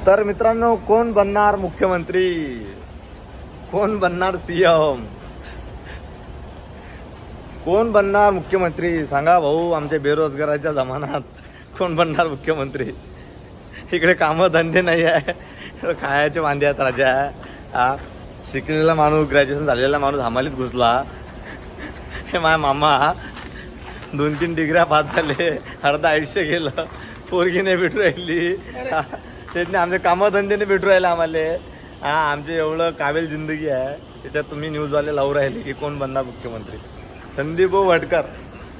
तर मित्रांनो, कोण बनणार मुख्यमंत्री, कोण बनणार सीएम, कोण बनणार मुख्यमंत्री सांगा भाऊ. आमच्या बेरोजगाराच्या जमान्यात कोण बनणार मुख्यमंत्री. इकडे कामं धंदे नाही आहे, खायचे वांदे आहेत राजा. हा शिकलेला माणूस, ग्रॅज्युएशन झालेला माणूस हमालीत घुसला. हे माझ्या मामा 2-3 डिग्र्या पास झाले, अर्धा आयुष्य गेलं, पोरगी नाही भेटू राहिली. त्यातने आमचे कामं धंदे नाही भेटू राहिले आम्हाला. हा आमचे एवढं काबिल जिंदगी आहे, त्याच्यात तुम्ही न्यूजवाले लावू राहिले की कोण बनणार मुख्यमंत्री. संदीप वडकर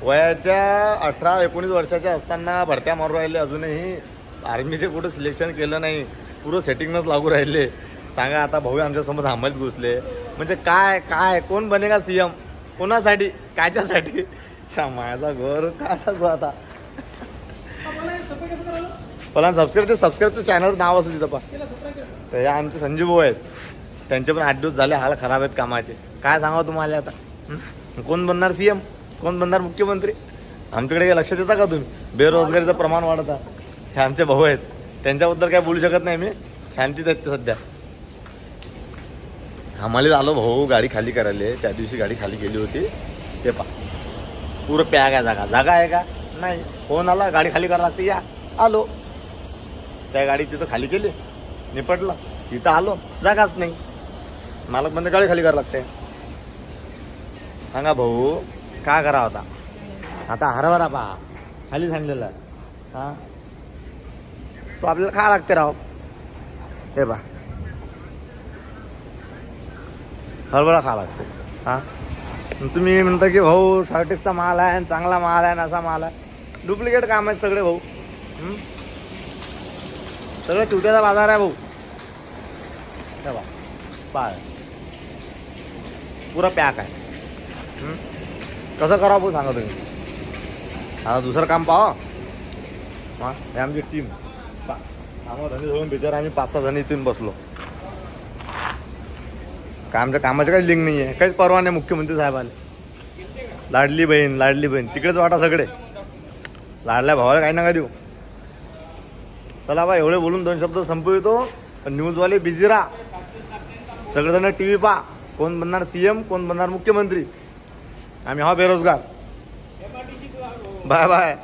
वयाच्या 18-19 वर्षाच्या असताना भरत्या मारू राहिले, अजूनही आर्मीचे कुठं सिलेक्शन केलं नाही, पुरं सेटिंगच लागू राहिले. सांगा आता भाऊ आमच्यासमोर हमालीत घुसले म्हणजे काय काय कोण बनेगा सीएम, कोणासाठी, कायच्यासाठी. माझा घर काय सांगू आता. मला सबस्क्राईब चॅनल नाव असेल तिथं पा. तर या आमचे संजीव भाऊ आहेत, त्यांचे पण 8 दिवस झाले, हाल खराब आहेत कामाचे. काय सांगावं तुम्हाला आता. कोण बनणार सीएम, कोण बनणार मुख्यमंत्री. आमच्याकडे काय लक्ष देता का तुम्ही. बेरोजगारीचं प्रमाण वाढत आहे. हे आमचे भाऊ आहेत, त्यांच्याबद्दल काय बोलू शकत नाही मी, शांतीत आहेत ते सध्या. आम्हाला आलो भाऊ गाडी खाली करायला. त्या दिवशी गाडी खाली केली होती ते पा, पुरं प्या काय जागा आहे का नाही. फोन आला गाडी खाली करायला लागते, या आलो. त्या गाडी तिथं खाली केली, निपटलं. तिथं आलो, जागाच नाही. मालक म्हणजे गाडी खाली करायला लागते. सांगा भाऊ काय करा होता. आता हरभरा पहा खाली सांगलेला, हा तो आपल्याला खा लागते राव. हे पहा हरभरा खा लागते. हा तुम्ही म्हणता की भाऊ शॉर्टेजचा माल आहे, चांगला माल आहे, असा माल आहे. डुप्लिकेट काम आहेत सगळे भाऊ. सगळं चुट्याचा बाजार आहे भाऊ. हे बा पाय पुरा पॅक आहे. कसं करावं भाऊ सांगा तुम्ही. आता दुसरं काम पाहा. हा हे आमची टीम आम्हाला धनी सोडून बिचार आम्ही 5-6 जण इथून बसलो. काय आमच्या कामाची काही लिंक नाही आहे, काहीच परवा नाही मुख्यमंत्री साहेबाला. लाडली बहीण तिकडेच वाटा सगळे. लाडल्या भावाला काही नका देऊ. चला बा एवढे बोलून 2 शब्द संपवितो. न्यूजवाले बिझी राहा, सगळेजण टीव्ही पहा. कोण बनणार सीएम, कोण बनणार मुख्यमंत्री. आम्ही हा बेरोजगार. Bye bye.